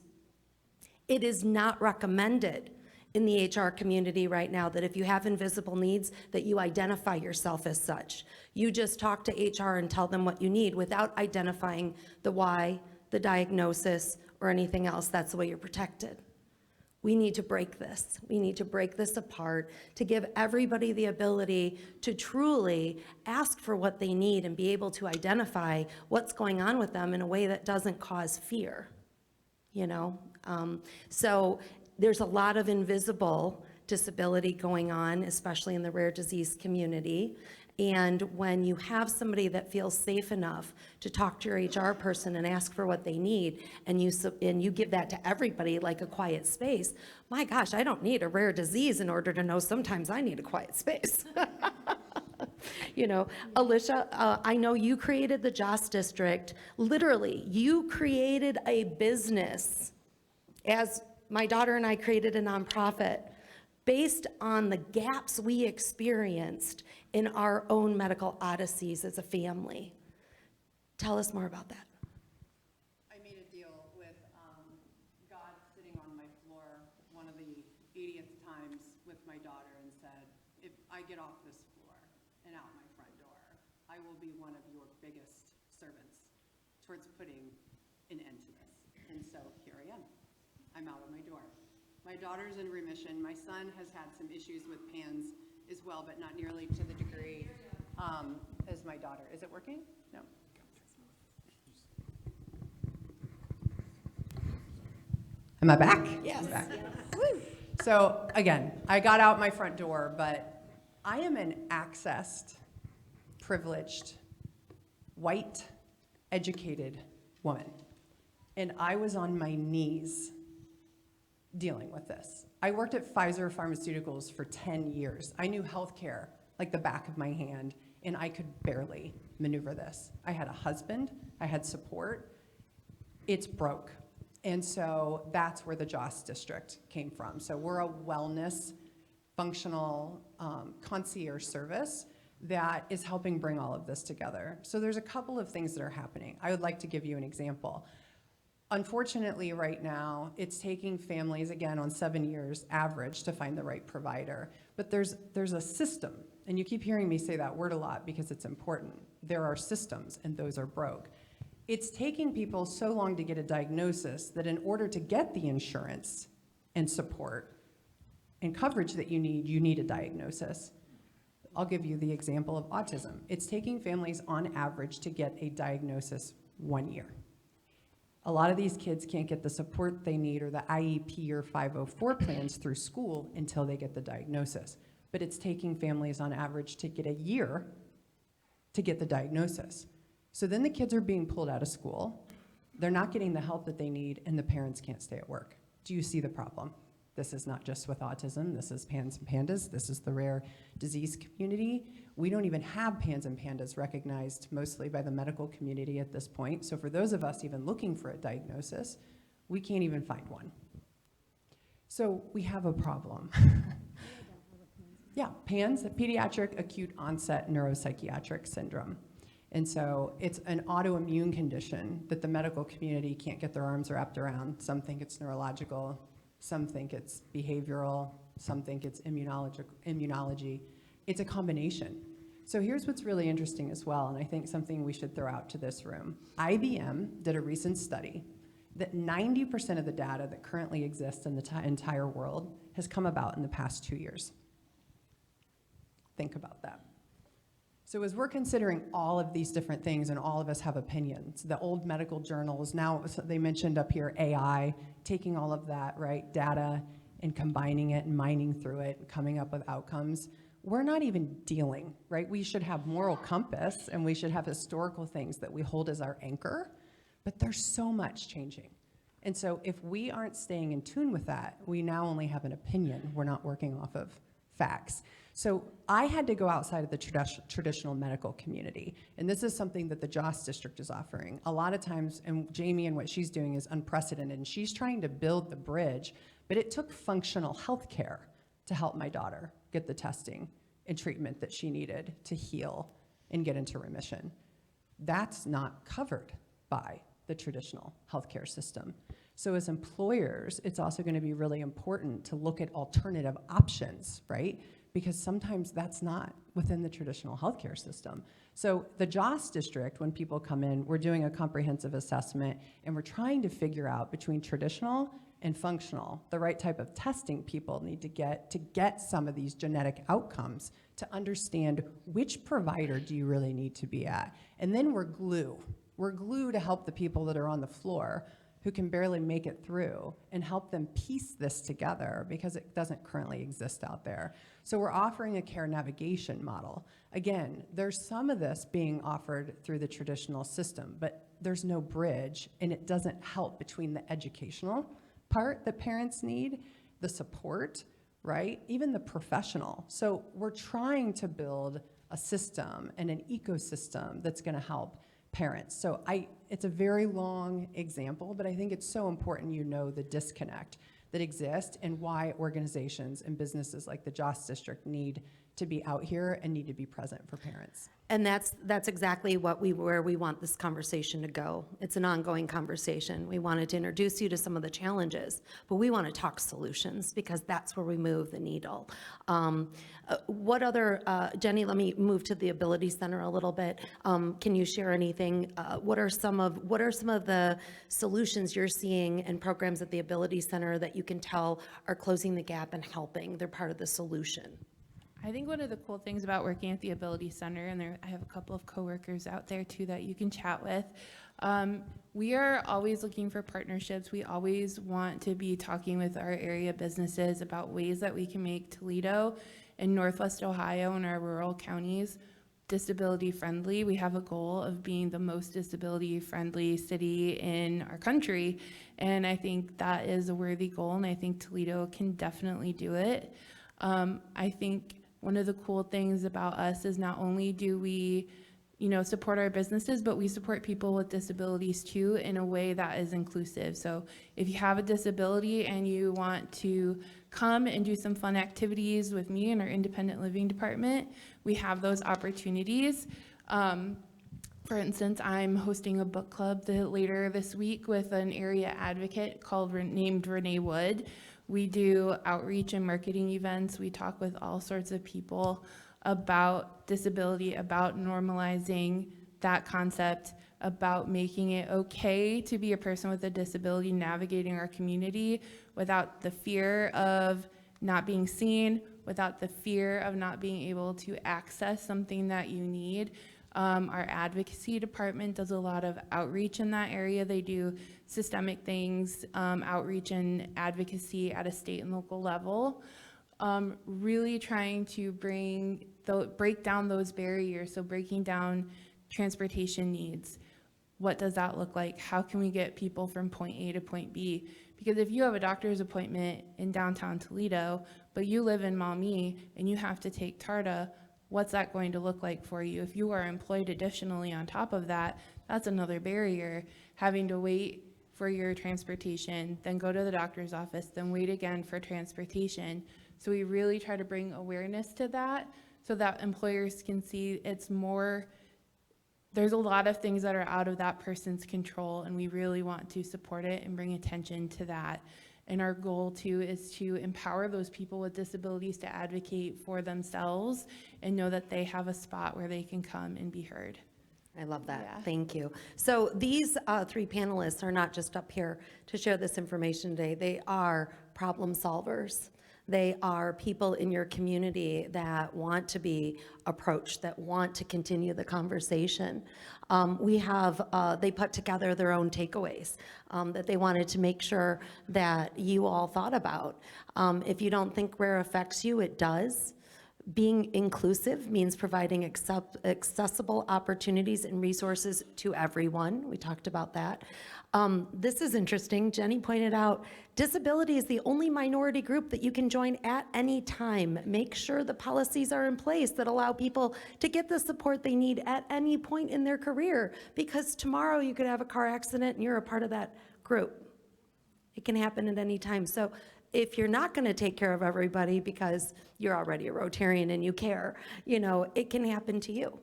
It is not recommended in the HR community right now that if you have invisible needs, that you identify yourself as such. You just talk to HR and tell them what you need without identifying the why, the diagnosis, or anything else. That's the way you're protected. We need to break this. We need to break this apart to give everybody the ability to truly ask for what they need and be able to identify what's going on with them in a way that doesn't cause fear, you know? So there's a lot of invisible disability going on, especially in the rare disease community. And when you have somebody that feels safe enough to talk to your HR person and ask for what they need, and you give that to everybody like a quiet space, my gosh, I don't need a rare disease in order to know sometimes I need a quiet space. You know, Alicia, I know you created the JOS District. Literally, you created a business, as my daughter and I created a nonprofit, based on the gaps we experienced in our own medical odysseys as a family. Tell us more about that. I made a deal with God sitting on my floor one of the 80th times with my daughter and said, if I get off this floor and out my front door, I will be one of your biggest servants towards putting an end to this. And so here I am. I'm out of my door. My daughter's in remission. My son has had some issues with PANS as well, but not nearly to the degree as my daughter. Is it working? No. Am I back? Yes. I'm back. So again, I got out my front door, but I am an accessed, privileged, white, educated woman. And I was on my knees dealing with this. I worked at Pfizer Pharmaceuticals for 10 years. I knew healthcare like the back of my hand, and I could barely maneuver this. I had a husband, I had support. It's broke. And so that's where the JOS District came from. So we're a wellness functional concierge service that is helping bring all of this together. So there's a couple of things that are happening. I would like to give you an example. Unfortunately, right now, it's taking families, again, on 7 years average to find the right provider. But there's a system, and you keep hearing me say that word a lot because it's important. There are systems, and those are broke. It's taking people so long to get a diagnosis that in order to get the insurance and support and coverage that you need a diagnosis. I'll give you the example of autism. It's taking families on average to get a diagnosis 1 year. A lot of these kids can't get the support they need or the IEP or 504 plans through school until they get the diagnosis. But it's taking families on average to get a year to get the diagnosis. So then the kids are being pulled out of school, they're not getting the help that they need, and the parents can't stay at work. Do you see the problem? This is not just with autism, this is PANS and PANDAS, this is the rare disease community. We don't even have PANS and PANDAS recognized mostly by the medical community at this point. So for those of us even looking for a diagnosis, we can't even find one. So we have a problem. Yeah, PANS, pediatric acute onset neuropsychiatric syndrome. And so it's an autoimmune condition that the medical community can't get their arms wrapped around. Some think it's neurological, some think it's behavioral, some think it's immunology. It's a combination. So here's what's really interesting as well, and I think something we should throw out to this room. IBM did a recent study, that 90% of the data that currently exists in the entire world has come about in the past 2 years. Think about that. So as we're considering all of these different things, and all of us have opinions, the old medical journals, now they mentioned up here AI, taking all of that, right, data and combining it and mining through it and coming up with outcomes, we're not even dealing, right? We should have moral compass and we should have historical things that we hold as our anchor, but there's so much changing. And so if we aren't staying in tune with that, we now only have an opinion. We're not working off of facts. So I had to go outside of the traditional medical community, and this is something that the Joss District is offering. A lot of times, and Jamie and what she's doing is unprecedented, and she's trying to build the bridge, but it took functional health care to help my daughter get the testing and treatment that she needed to heal and get into remission. That's not covered by the traditional healthcare system. So as employers, it's also going to be really important to look at alternative options, right? Because sometimes that's not within the traditional healthcare system. So the Joss District, when people come in, we're doing a comprehensive assessment, and we're trying to figure out between traditional and functional, the right type of testing people need to get some of these genetic outcomes, to understand which provider do you really need to be at. And then we're glue. We're glue to help the people that are on the floor who can barely make it through, and help them piece this together, because it doesn't currently exist out there. So we're offering a care navigation model. Again, there's some of this being offered through the traditional system, but there's no bridge, and it doesn't help between the educational part that parents need, the support, right? Even the professional. So we're trying to build a system and an ecosystem that's gonna help parents. So it's a very long example, but I think it's so important you know the disconnect that exists and why organizations and businesses like the Joss District need to be out here and need to be present for parents. And that's exactly where we want this conversation to go. It's an ongoing conversation. We wanted to introduce you to some of the challenges, but we want to talk solutions, because that's where we move the needle. What other, Jenny, let me move to the Ability Center a little bit. Can you share anything? What are some of the solutions you're seeing and programs at the Ability Center that you can tell are closing the gap and helping? They're part of the solution. I think one of the cool things about working at the Ability Center, and I have a couple of coworkers out there too that you can chat with, we are always looking for partnerships. We always want to be talking with our area businesses about ways that we can make Toledo and Northwest Ohio and our rural counties disability friendly. We have a goal of being the most disability friendly city in our country, and I think that is a worthy goal, and I think Toledo can definitely do it. I think one of the cool things about us is not only do we, support our businesses, but we support people with disabilities too, in a way that is inclusive. So if you have a disability and you want to come and do some fun activities with me in our independent living department, we have those opportunities. For instance, I'm hosting a book club later this week with an area advocate named Renee Wood. We do outreach and marketing events. We talk with all sorts of people about disability, about normalizing that concept, about making it okay to be a person with a disability navigating our community without the fear of not being seen, without the fear of not being able to access something that you need. Our advocacy department does a lot of outreach in that area. They do systemic things, outreach and advocacy at a state and local level, really trying to break down those barriers. So breaking down transportation needs. What does that look like? How can we get people from point A to point B? Because if you have a doctor's appointment in downtown Toledo, but you live in Maumee and you have to take TARDA, what's that going to look like for you? If you are employed additionally on top of that, that's another barrier. Having to wait for your transportation, then go to the doctor's office, then wait again for transportation. So we really try to bring awareness to that so that employers can see there's a lot of things that are out of that person's control, and we really want to support it and bring attention to that. And our goal too is to empower those people with disabilities to advocate for themselves and know that they have a spot where they can come and be heard. I love that. Yeah. Thank you. So these three panelists are not just up here to share this information today. They are problem solvers. They are people in your community that want to be approached, that want to continue the conversation. They put together their own takeaways that they wanted to make sure that you all thought about. If you don't think rare affects you, it does. Being inclusive means providing accessible opportunities and resources to everyone. We talked about that. This is interesting. Jenny pointed out, disability is the only minority group that you can join at any time. Make sure the policies are in place that allow people to get the support they need at any point in their career, because tomorrow you could have a car accident and you're a part of that group. It can happen at any time. So if you're not going to take care of everybody because you're already a Rotarian and you care, it can happen to you.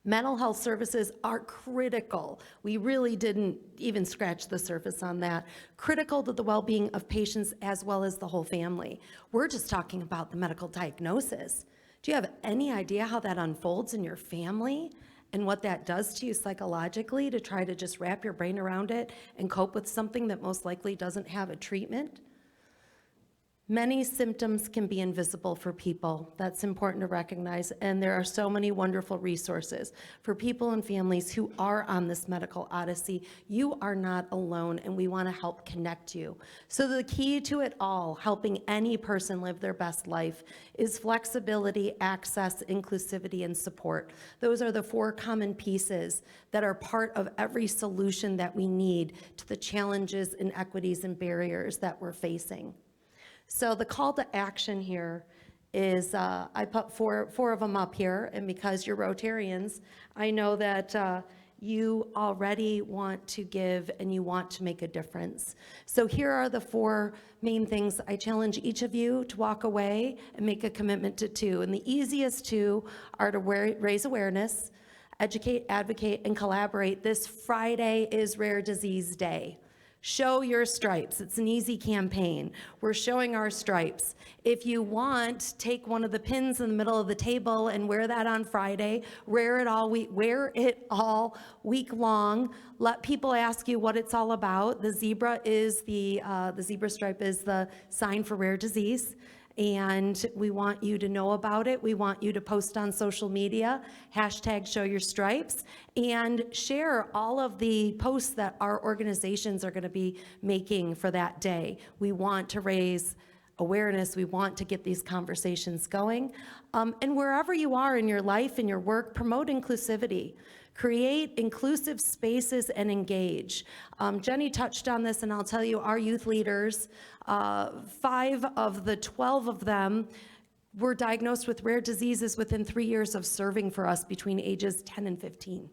Mental health services are critical. We really didn't even scratch the surface on that. Critical to the well-being of patients as well as the whole family. We're just talking about the medical diagnosis. Do you have any idea how that unfolds in your family and what that does to you psychologically to try to just wrap your brain around it and cope with something that most likely doesn't have a treatment? Many symptoms can be invisible for people. That's important to recognize. And there are so many wonderful resources for people and families who are on this medical odyssey. You are not alone, and we want to help connect you. So the key to it all, helping any person live their best life, is flexibility, access, inclusivity, and support. Those are the four common pieces that are part of every solution that we need to the challenges, inequities, and barriers that we're facing. So the call to action here is, I put four of them up here, and because you're Rotarians, I know that you already want to give and you want to make a difference. So here are the four main things. I challenge each of you to walk away and make a commitment to two. And the easiest two are to raise awareness, educate, advocate, and collaborate. This Friday is Rare Disease Day. Show your stripes. It's an easy campaign. We're showing our stripes. If you want, take one of the pins in the middle of the table and wear that on Friday. Wear it all week long. Let people ask you what it's all about. The zebra is the zebra stripe is the sign for rare disease. And we want you to know about it. We want you to post on social media, #ShowYourStripes, and share all of the posts that our organizations are going to be making for that day. We want to raise awareness. We want to get these conversations going. And wherever you are in your life, in your work, promote inclusivity. Create inclusive spaces and engage. Jenny touched on this, and I'll tell you, our youth leaders, 5 of the 12 of them were diagnosed with rare diseases within 3 years of serving for us between ages 10 and 15.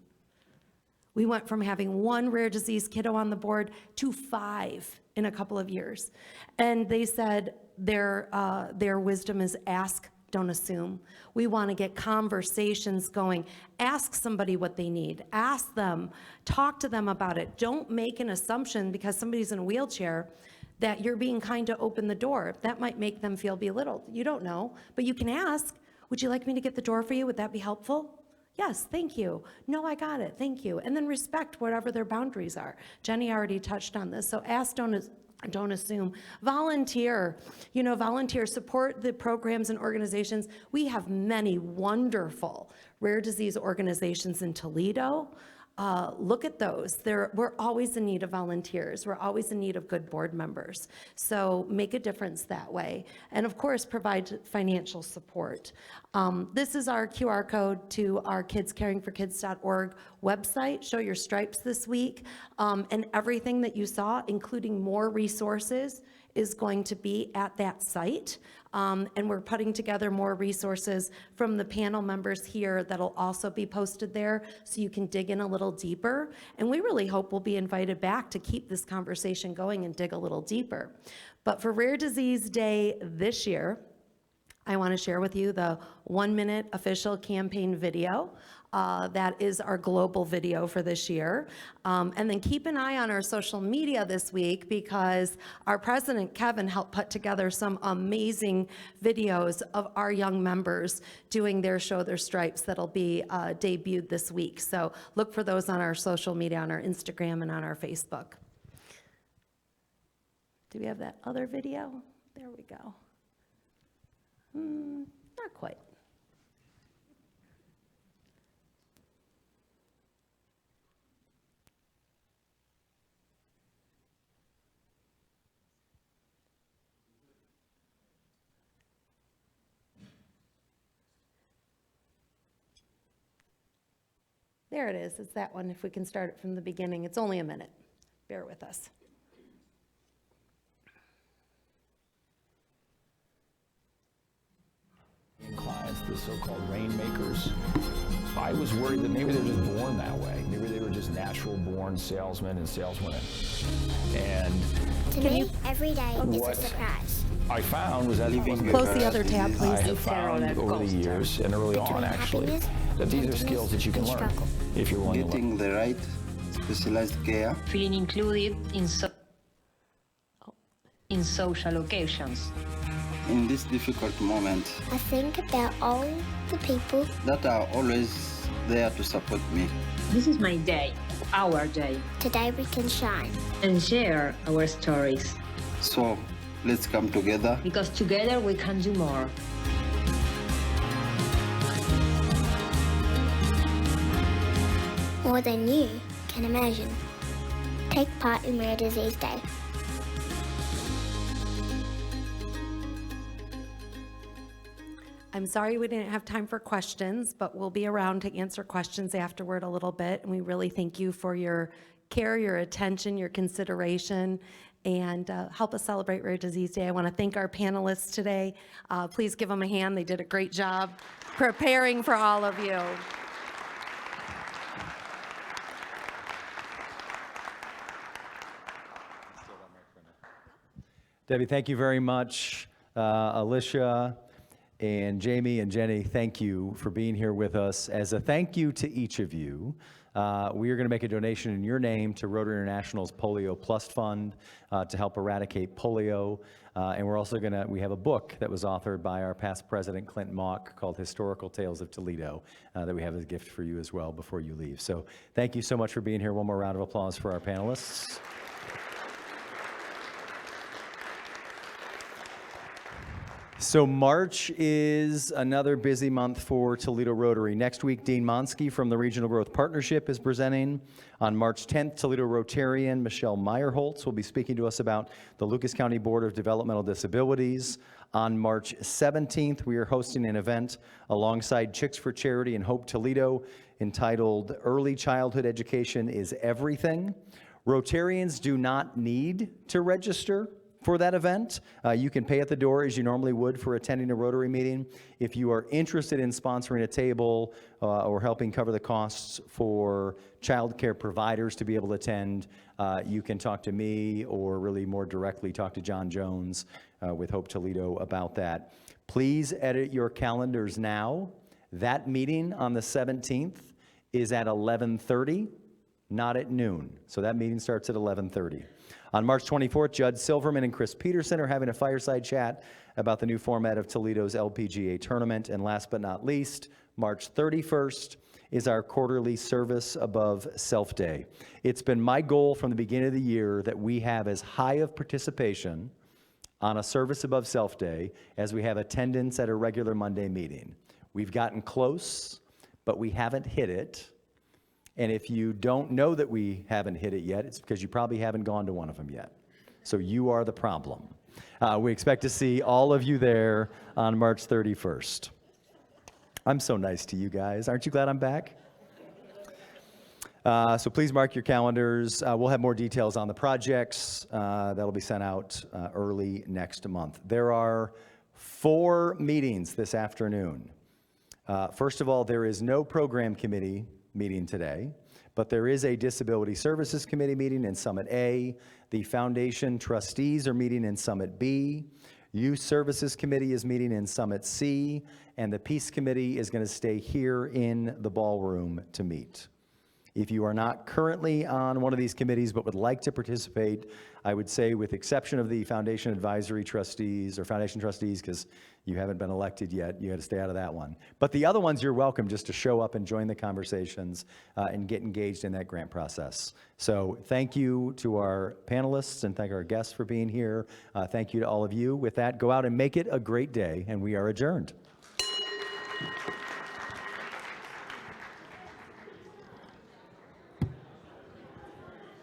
We went from having 1 rare disease kiddo on the board to 5 in a couple of years. And they said their wisdom is ask, don't assume. We want to get conversations going. Ask somebody what they need. Ask them. Talk to them about it. Don't make an assumption because somebody's in a wheelchair that you're being kind to open the door. That might make them feel belittled. You don't know, but you can ask, would you like me to get the door for you? Would that be helpful? Yes, thank you. No, I got it, thank you. And then respect whatever their boundaries are. Jenny already touched on this, so ask, don't assume. Volunteer, volunteer, support the programs and organizations. We have many wonderful rare disease organizations in Toledo. Look at those. We're always in need of volunteers. We're always in need of good board members. So make a difference that way. And of course, provide financial support. This is our QR code to our kidscaringforkids.org website. Show your stripes this week. And everything that you saw, including more resources, is going to be at that site. And we're putting together more resources from the panel members here that'll also be posted there so you can dig in a little deeper. And we really hope we'll be invited back to keep this conversation going and dig a little deeper. But for Rare Disease Day this year, I want to share with you the 1-minute official campaign video. That is our global video for this year. And then keep an eye on our social media this week because our president, Kevin, helped put together some amazing videos of our young members doing their Show Their Stripes that'll be debuted this week. So look for those on our social media, on our Instagram and on our Facebook. Do we have that other video? There we go. Not quite. There it is. It's that one. If we can start it from the beginning. It's only a minute. Bear with us. Clients, the so-called rainmakers. I was worried that maybe they were just born that way. Maybe they were just natural-born salesmen and saleswomen. And to me, every day is a surprise. I found was that close the other tab, please. I have found over the years and early on, actually, that these are skills that you can learn if you're willing to learn. Getting the right specialized care. Feeling included in social occasions. In this difficult moment. I think about all the people that are always there to support me. This is my day, our day. Today we can shine. And share our stories. So, let's come together. Because together we can do more. More than you can imagine. Take part in Rare Disease Day. I'm sorry we didn't have time for questions, but we'll be around to answer questions afterward a little bit. And we really thank you for your care, your attention, your consideration, and help us celebrate Rare Disease Day. I want to thank our panelists today. Please give them a hand. They did a great job preparing for all of you. Debbie, thank you very much. Alicia and Jamie and Jenny, thank you for being here with us. As a thank you to each of you, we are going to make a donation in your name to Rotary International's Polio Plus Fund to help eradicate polio. And we're also we have a book that was authored by our past president, Clint Mock, called Historical Tales of Toledo, that we have as a gift for you as well before you leave. So thank you so much for being here. One more round of applause for our panelists. So March is another busy month for Toledo Rotary. Next week, Dean Monsky from the Regional Growth Partnership is presenting. On March 10th, Toledo Rotarian Michelle Meyerholtz will be speaking to us about the Lucas County Board of Developmental Disabilities. On March 17th, we are hosting an event alongside Chicks for Charity and Hope Toledo entitled Early Childhood Education is Everything. Rotarians do not need to register for that event. You can pay at the door as you normally would for attending a Rotary meeting. If you are interested in sponsoring a table or helping cover the costs for childcare providers to be able to attend, you can talk to me or really more directly talk to John Jones with Hope Toledo about that. Please edit your calendars now. That meeting on the 17th is at 11:30, not at noon. So that meeting starts at 11:30. On March 24th, Judd Silverman and Chris Peterson are having a fireside chat about the new format of Toledo's LPGA tournament. And last but not least, March 31st is our quarterly Service Above Self Day. It's been my goal from the beginning of the year that we have as high of participation on a Service Above Self Day as we have attendance at a regular Monday meeting. We've gotten close, but we haven't hit it. And if you don't know that we haven't hit it yet, it's because you probably haven't gone to one of them yet. So you are the problem. We expect to see all of you there on March 31st. I'm so nice to you guys. Aren't you glad I'm back? So please mark your calendars. We'll have more details on the projects. That'll be sent out early next month. There are 4 meetings this afternoon. First of all, there is no program committee meeting today, but there is a Disability Services Committee meeting in Summit A. The foundation trustees are meeting in Summit B. Youth Services Committee is meeting in Summit C, and the Peace Committee is going to stay here in the ballroom to meet. If you are not currently on one of these committees but would like to participate, I would say with exception of the Foundation Advisory Trustees or Foundation Trustees, because you haven't been elected yet, you got to stay out of that one. But the other ones, you're welcome just to show up and join the conversations and get engaged in that grant process. So thank you to our panelists and thank our guests for being here. Thank you to all of you. With that, go out and make it a great day, and we are adjourned.